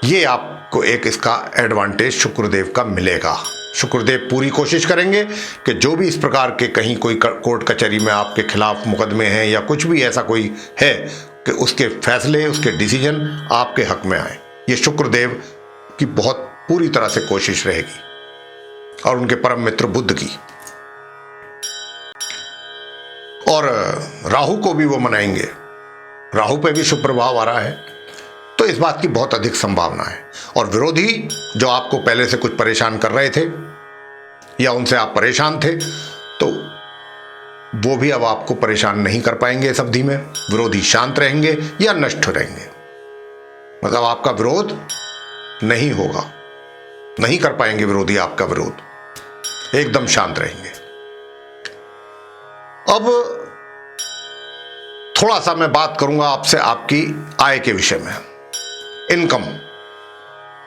ये आपको एक इसका एडवांटेज शुक्रदेव का मिलेगा। शुक्रदेव पूरी कोशिश करेंगे कि जो भी इस प्रकार के कहीं कोई कोर्ट कचहरी में आपके खिलाफ मुकदमे हैं या कुछ भी ऐसा कोई है, कि उसके फैसले, उसके डिसीजन आपके हक में आए। ये शुक्रदेव की बहुत पूरी तरह से कोशिश रहेगी, और उनके परम मित्र बुध की। और राहु को भी वो मनाएंगे, राहु पे भी शुभ प्रभाव आ रहा है, तो इस बात की बहुत अधिक संभावना है। और विरोधी जो आपको पहले से कुछ परेशान कर रहे थे या उनसे आप परेशान थे, तो वो भी अब आपको परेशान नहीं कर पाएंगे इस अवधि में। विरोधी शांत रहेंगे या नष्ट रहेंगे, मतलब आपका विरोध नहीं होगा, नहीं कर पाएंगे विरोधी आपका विरोध, एकदम शांत रहेंगे। अब थोड़ा सा मैं बात करूंगा आपसे आपकी आय के विषय में।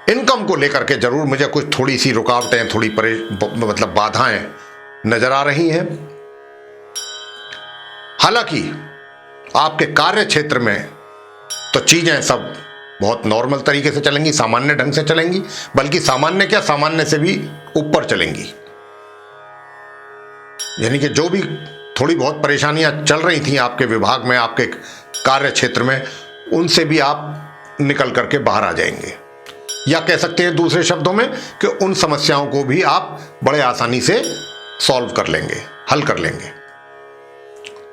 इनकम को लेकर के जरूर मुझे कुछ थोड़ी सी रुकावटें, थोड़ी मतलब बाधाएं नजर आ रही हैं। हालांकि आपके कार्य क्षेत्र में तो चीजें सब बहुत नॉर्मल तरीके से चलेंगी, सामान्य ढंग से चलेंगी, बल्कि सामान्य क्या, सामान्य से भी ऊपर चलेंगी। यानी कि जो भी थोड़ी बहुत परेशानियां चल रही थी आपके विभाग में, आपके कार्य क्षेत्र में, उनसे भी आप निकल करके बाहर आ जाएंगे, या कह सकते हैं दूसरे शब्दों में कि उन समस्याओं को भी आप बड़े आसानी से सॉल्व कर लेंगे, हल कर लेंगे।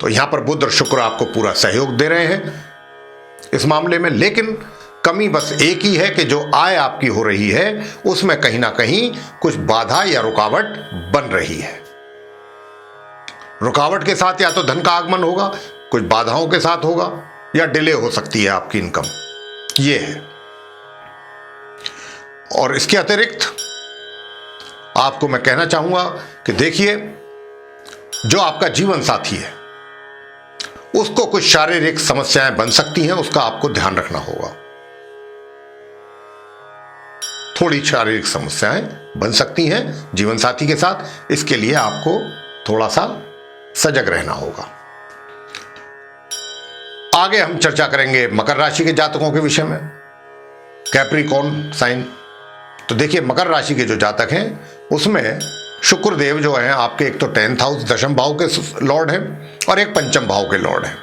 तो यहां पर बुध और शुक्र आपको पूरा सहयोग दे रहे हैं इस मामले में। लेकिन कमी बस एक ही है कि जो आय आपकी हो रही है उसमें कहीं ना कहीं कुछ बाधा या रुकावट बन रही है। रुकावट के साथ या तो धन का आगमन होगा, कुछ बाधाओं के साथ होगा, या डिले हो सकती है आपकी इनकम, ये है। और इसके अतिरिक्त आपको मैं कहना चाहूंगा कि देखिए, जो आपका जीवन साथी है उसको कुछ शारीरिक समस्याएं बन सकती हैं, उसका आपको ध्यान रखना होगा। थोड़ी शारीरिक समस्याएं बन सकती हैं जीवन साथी के साथ, इसके लिए आपको थोड़ा सा सजग रहना होगा। आगे हम चर्चा करेंगे मकर राशि के जातकों के विषय में, कैप्रिकॉर्न साइन। तो देखिए, मकर राशि के जो जातक हैं उसमें शुक्रदेव जो हैं आपके, एक तो 10th हाउस दशम भाव के लॉर्ड हैं और एक पंचम भाव के लॉर्ड हैं।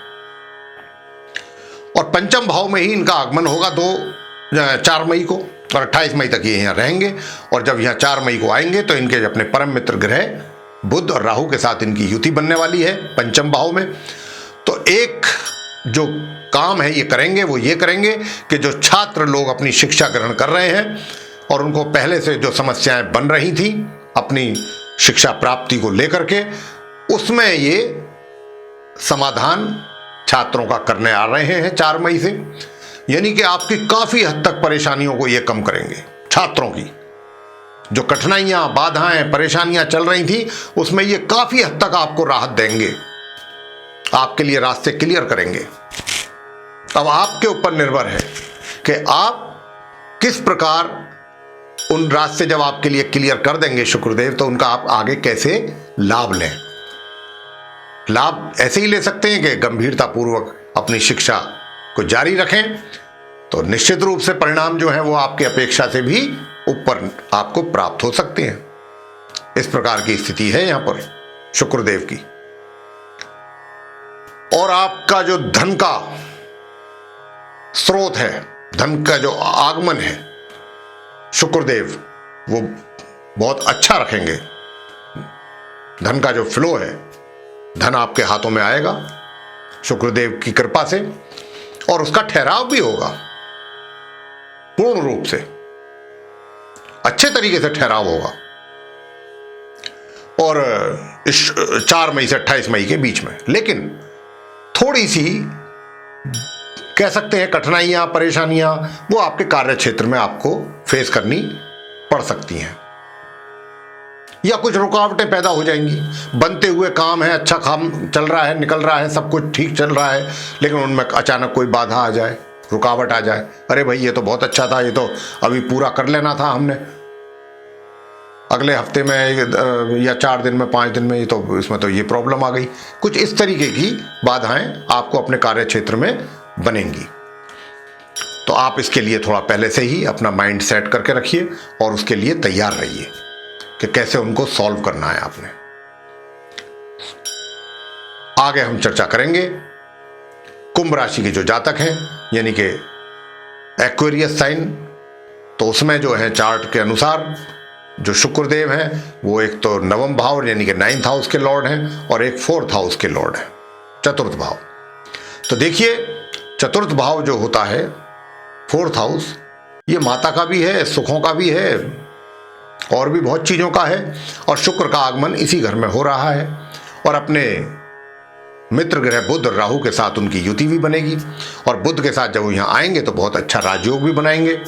और पंचम भाव में ही इनका आगमन होगा 4 मई को, और 28 मई तक ये यहाँ रहेंगे। और जब यहाँ 4 मई को आएंगे तो इनके अपने परम मित्र ग्रह बुध और राहु के साथ इनकी युति बनने वाली है पंचम भाव में। तो एक जो काम है ये करेंगे, वो ये करेंगे कि जो छात्र लोग अपनी शिक्षा ग्रहण कर रहे हैं और उनको पहले से जो समस्याएं बन रही थी अपनी शिक्षा प्राप्ति को लेकर के, उसमें ये समाधान छात्रों का करने आ रहे हैं 4 मई से। यानी कि आपकी काफी हद तक परेशानियों को ये कम करेंगे। छात्रों की जो कठिनाइयां, बाधाएं, परेशानियां चल रही थी उसमें ये काफी हद तक आपको राहत देंगे, आपके लिए रास्ते क्लियर करेंगे। अब आपके ऊपर निर्भर है कि आप किस प्रकार उन रास्ते जब आपके लिए क्लियर कर देंगे शुक्रदेव, तो उनका आप आगे कैसे लाभ लें। लाभ ऐसे ही ले सकते हैं कि गंभीरतापूर्वक अपनी शिक्षा को जारी रखें, तो निश्चित रूप से परिणाम जो है वो आपकी अपेक्षा से भी ऊपर आपको प्राप्त हो सकते हैं। इस प्रकार की स्थिति है यहां पर शुक्रदेव की। और आपका जो धन का स्रोत है, धन का जो आगमन है, शुक्रदेव वो बहुत अच्छा रखेंगे। धन का जो फ्लो है, धन आपके हाथों में आएगा शुक्रदेव की कृपा से, और उसका ठहराव भी होगा पूर्ण रूप से, अच्छे तरीके से ठहराव होगा। और इस 4 मई से 28 मई के बीच में, लेकिन थोड़ी सी कह सकते हैं कठिनाइयां, परेशानियां वो आपके कार्य क्षेत्र में आपको फेस करनी पड़ सकती हैं, या कुछ रुकावटें पैदा हो जाएंगी। बनते हुए काम है, अच्छा काम चल रहा है, निकल रहा है, सब कुछ ठीक चल रहा है, लेकिन उनमें अचानक कोई बाधा आ जाए, रुकावट आ जाए। अरे भाई, ये तो बहुत अच्छा था, ये तो अभी पूरा कर लेना था हमने, अगले हफ्ते में या 4 दिन में, 5 दिन में, ये तो इसमें तो ये प्रॉब्लम आ गई। कुछ इस तरीके की बाधाएं आपको अपने कार्य क्षेत्र में बनेंगी। तो आप इसके लिए थोड़ा पहले से ही अपना माइंड सेट करके रखिए और उसके लिए तैयार रहिए कि कैसे उनको सॉल्व करना है आपने। आगे हम चर्चा करेंगे कुंभ राशि के जो जातक हैं, यानी कि एक्वेरियस साइन। तो उसमें जो है चार्ट के अनुसार जो शुक्रदेव हैं वो एक तो नवम भाव यानी कि 9th हाउस के लॉर्ड हैं और एक 4th हाउस के लॉर्ड हैं, चतुर्थ भाव। तो देखिए, चतुर्थ भाव जो होता है 4th हाउस, ये माता का भी है, सुखों का भी है, और भी बहुत चीज़ों का है। और शुक्र का आगमन इसी घर में हो रहा है, और अपने मित्र ग्रह बुध और राहु के साथ उनकी युति भी बनेगी। और बुध के साथ जब वो यहाँ आएंगे तो बहुत अच्छा राजयोग भी बनाएंगे,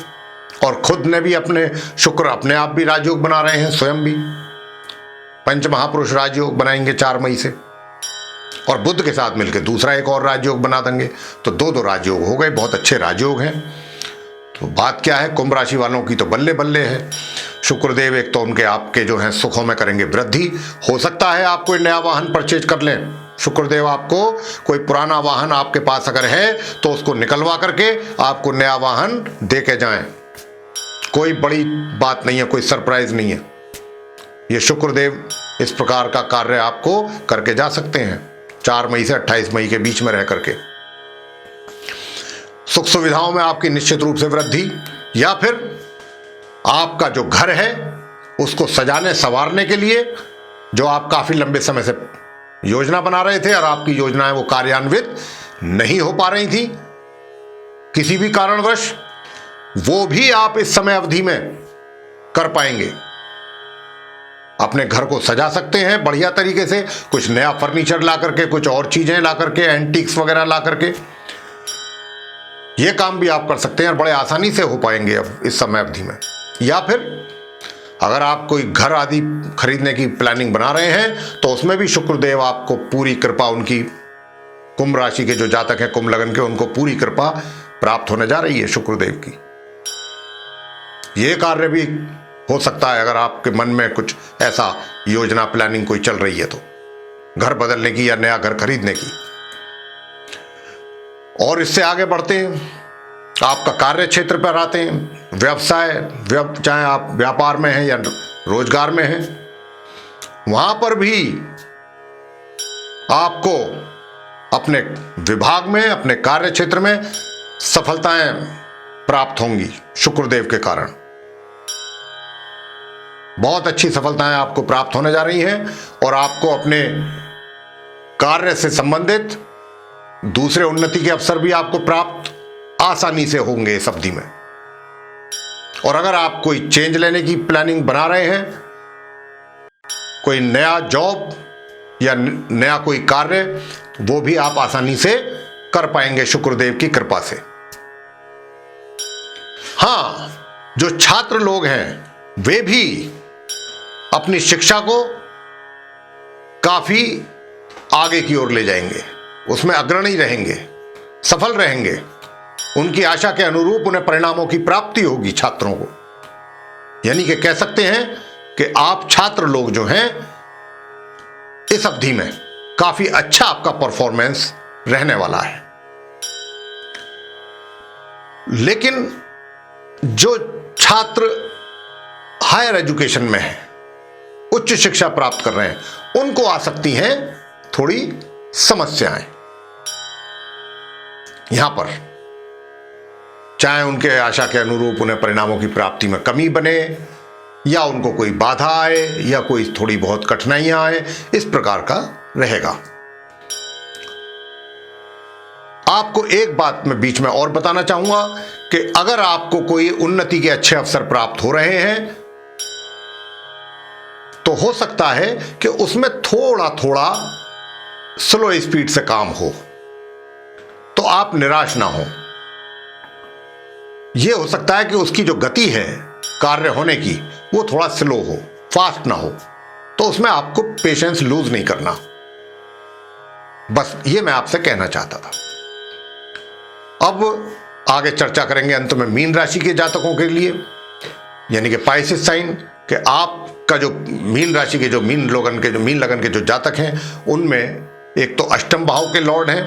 और खुद ने भी अपने शुक्र अपने आप भी राजयोग बना रहे हैं, स्वयं भी पंच महापुरुष राजयोग बनाएंगे 4 मई से, और बुध के साथ मिलकर दूसरा एक और राजयोग बना देंगे। तो 2 राजयोग हो गए, बहुत अच्छे राजयोग हैं। तो बात क्या है, कुंभ राशि वालों की तो बल्ले बल्ले है। शुक्रदेव एक तो उनके आपके जो हैं सुखों में करेंगे वृद्धि। हो सकता है आप कोई नया वाहन परचेज कर लें, शुक्रदेव आपको कोई पुराना वाहन आपके पास अगर है तो उसको निकलवा करके आपको नया वाहन दे के जाएं। कोई बड़ी बात नहीं है, कोई सरप्राइज नहीं है। ये शुक्रदेव इस प्रकार का कार्य आपको करके जा सकते हैं 4 मई से 28 मई के बीच में रह करके। सुख सुविधाओं में आपकी निश्चित रूप से वृद्धि, या फिर आपका जो घर है उसको सजाने संवारने के लिए जो आप काफी लंबे समय से योजना बना रहे थे और आपकी योजनाएं वो कार्यान्वित नहीं हो पा रही थी किसी भी कारणवश, वो भी आप इस समय अवधि में कर पाएंगे। अपने घर को सजा सकते हैं बढ़िया तरीके से, कुछ नया फर्नीचर ला करके, कुछ और चीजें ला करके, एंटीक्स वगैरह ला करके, ये काम भी आप कर सकते हैं और बड़े आसानी से हो पाएंगे अब इस समय अवधि में। या फिर अगर आप कोई घर आदि खरीदने की प्लानिंग बना रहे हैं तो उसमें भी शुक्रदेव आपको पूरी कृपा, उनकी कुंभ राशि के जो जातक हैं कुंभ लगन के, उनको पूरी कृपा प्राप्त होने जा रही है शुक्रदेव की। यह कार्य भी हो सकता है अगर आपके मन में कुछ ऐसा योजना प्लानिंग कोई चल रही है तो, घर बदलने की या नया घर खरीदने की। और इससे आगे बढ़ते हैं, आपका कार्य क्षेत्र पर आते हैं। व्यवसाय, चाहे आप व्यापार में हैं या रोजगार में हैं, वहां पर भी आपको अपने विभाग में, अपने कार्य क्षेत्र में सफलताएं प्राप्त होंगी शुक्रदेव के कारण। बहुत अच्छी सफलताएं आपको प्राप्त होने जा रही हैं और आपको अपने कार्य से संबंधित दूसरे उन्नति के अवसर भी आपको प्राप्त आसानी से होंगे इस अवधि में। और अगर आप कोई चेंज लेने की प्लानिंग बना रहे हैं, कोई नया जॉब या नया कोई कार्य, वो भी आप आसानी से कर पाएंगे शुक्रदेव की कृपा से। हां, जो छात्र लोग हैं वे भी अपनी शिक्षा को काफी आगे की ओर ले जाएंगे, उसमें अग्रणी रहेंगे, सफल रहेंगे। उनकी आशा के अनुरूप उन्हें परिणामों की प्राप्ति होगी छात्रों को। यानी कि कह सकते हैं कि आप छात्र लोग जो हैं इस अवधि में काफी अच्छा आपका परफॉर्मेंस रहने वाला है। लेकिन जो छात्र हायर एजुकेशन में हैं, उच्च शिक्षा प्राप्त कर रहे हैं, उनको आ सकती हैं थोड़ी समस्याएं यहां पर। चाहे उनके आशा के अनुरूप उन्हें परिणामों की प्राप्ति में कमी बने, या उनको कोई बाधा आए, या कोई थोड़ी बहुत कठिनाइयां आए, इस प्रकार का रहेगा। आपको एक बात मैं बीच में और बताना चाहूंगा कि अगर आपको कोई उन्नति के अच्छे अवसर प्राप्त हो रहे हैं तो हो सकता है कि उसमें थोड़ा थोड़ा स्लो स्पीड से काम हो, तो आप निराश ना हो। यह हो सकता है कि उसकी जो गति है कार्य होने की वो थोड़ा स्लो हो, फास्ट ना हो, तो उसमें आपको पेशेंस लूज नहीं करना। बस ये मैं आपसे कहना चाहता था। अब आगे चर्चा करेंगे अंत में मीन राशि के जातकों के लिए, यानी कि पाइसेस साइन, कि आपका जो मीन राशि के, जो मीन लगन के जो जातक हैं, उनमें एक तो अष्टम भाव के लॉर्ड हैं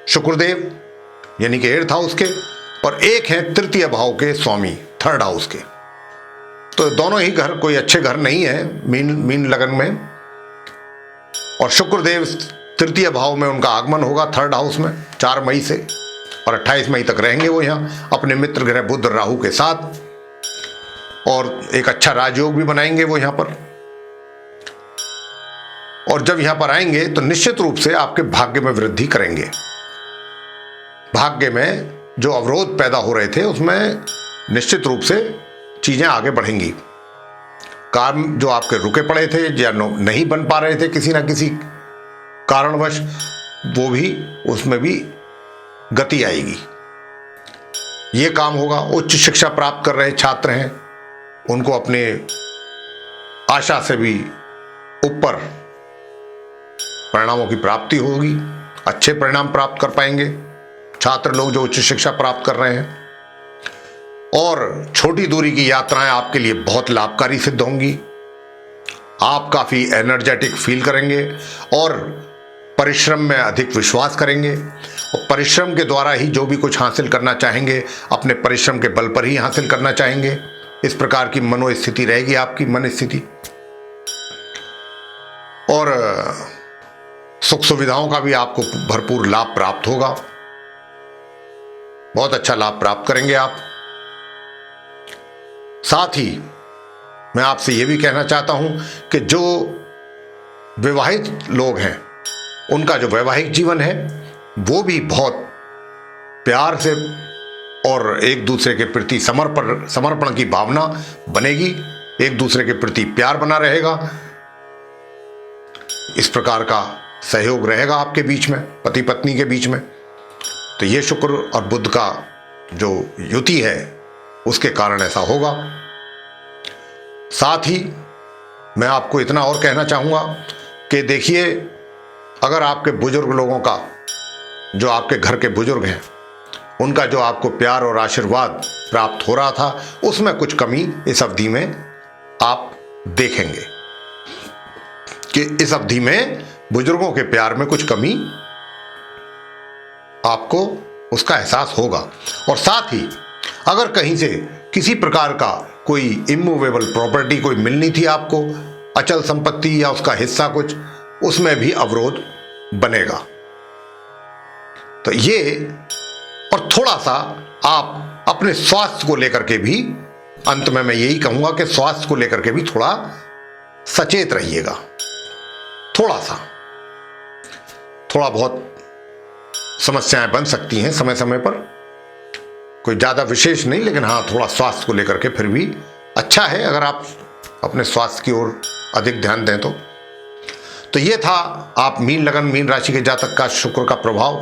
शुक्रदेव, यानी कि 8th हाउस के, और एक हैं तृतीय भाव के स्वामी 3rd हाउस के। तो दोनों ही घर कोई अच्छे घर नहीं है मीन लगन में। और शुक्रदेव तृतीय भाव में उनका आगमन होगा 3rd हाउस में 4 मई से, और 28 मई तक रहेंगे वो यहां अपने मित्र ग्रह बुध राहु के साथ, और एक अच्छा राजयोग भी बनाएंगे वो यहां पर। और जब यहां पर आएंगे तो निश्चित रूप से आपके भाग्य में वृद्धि करेंगे। भाग्य में जो अवरोध पैदा हो रहे थे उसमें निश्चित रूप से चीजें आगे बढ़ेंगी। काम जो आपके रुके पड़े थे या नहीं बन पा रहे थे किसी ना किसी कारणवश, वो भी, उसमें भी गति आएगी। ये काम होगा। उच्च शिक्षा प्राप्त कर रहे छात्र हैं, उनको अपने आशा से भी ऊपर परिणामों की प्राप्ति होगी, अच्छे परिणाम प्राप्त कर पाएंगे छात्र लोग जो उच्च शिक्षा प्राप्त कर रहे हैं। और छोटी दूरी की यात्राएं आपके लिए बहुत लाभकारी सिद्ध होंगी। आप काफी एनर्जेटिक फील करेंगे और परिश्रम में अधिक विश्वास करेंगे, और परिश्रम के द्वारा ही जो भी कुछ हासिल करना चाहेंगे अपने परिश्रम के बल पर ही हासिल करना चाहेंगे। इस प्रकार की मनोस्थिति रहेगी आपकी, मन स्थिति। और सुख सुविधाओं का भी आपको भरपूर लाभ प्राप्त होगा, बहुत अच्छा लाभ प्राप्त करेंगे आप। साथ ही मैं आपसे यह भी कहना चाहता हूं कि जो विवाहित लोग हैं उनका जो वैवाहिक जीवन है वो भी बहुत प्यार से और एक दूसरे के प्रति समर्पण की भावना बनेगी, एक दूसरे के प्रति प्यार बना रहेगा। इस प्रकार का सहयोग रहेगा आपके बीच में, पति पत्नी के बीच में। तो ये शुक्र और बुध का जो युति है उसके कारण ऐसा होगा। साथ ही मैं आपको इतना और कहना चाहूँगा कि देखिए, अगर आपके बुजुर्ग लोगों का, जो आपके घर के बुजुर्ग हैं, उनका जो आपको प्यार और आशीर्वाद प्राप्त हो रहा था, उसमें कुछ कमी इस अवधि में आप देखेंगे कि इस अवधि में बुजुर्गों के प्यार में कुछ कमी आपको उसका एहसास होगा। और साथ ही अगर कहीं से किसी प्रकार का कोई इमूवेबल प्रॉपर्टी कोई मिलनी थी आपको, अचल संपत्ति या उसका हिस्सा कुछ, उसमें भी अवरोध बनेगा। तो ये, और थोड़ा सा आप अपने स्वास्थ्य को लेकर के भी, अंत में मैं यही कहूंगा कि स्वास्थ्य को लेकर के भी थोड़ा सचेत रहिएगा। थोड़ा बहुत समस्याएं बन सकती हैं समय समय पर, कोई ज़्यादा विशेष नहीं, लेकिन हाँ, थोड़ा स्वास्थ्य को लेकर के फिर भी अच्छा है अगर आप अपने स्वास्थ्य की ओर अधिक ध्यान दें तो ये था आप मीन लगन मीन राशि के जातक का शुक्र का प्रभाव।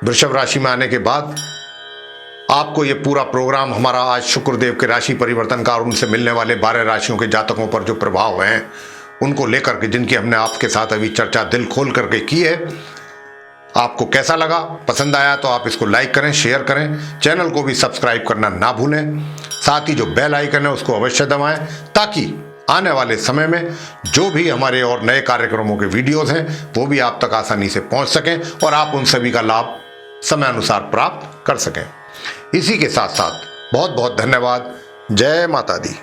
वृषभ राशि में आने के बाद आपको ये पूरा प्रोग्राम हमारा आज शुक्रदेव के राशि परिवर्तन का और उनसे मिलने वाले 12 राशियों के जातकों पर जो प्रभाव हैं उनको लेकर के, जिनकी हमने आपके साथ अभी चर्चा दिल खोल करके की है, आपको कैसा लगा? पसंद आया तो आप इसको लाइक करें, शेयर करें, चैनल को भी सब्सक्राइब करना ना भूलें। साथ ही जो बेल आइकन है उसको अवश्य दबाएं, ताकि आने वाले समय में जो भी हमारे और नए कार्यक्रमों के वीडियोस हैं वो भी आप तक आसानी से पहुंच सकें और आप उन सभी का लाभ समय अनुसार प्राप्त कर सकें। इसी के साथ साथ बहुत बहुत धन्यवाद। जय माता दी।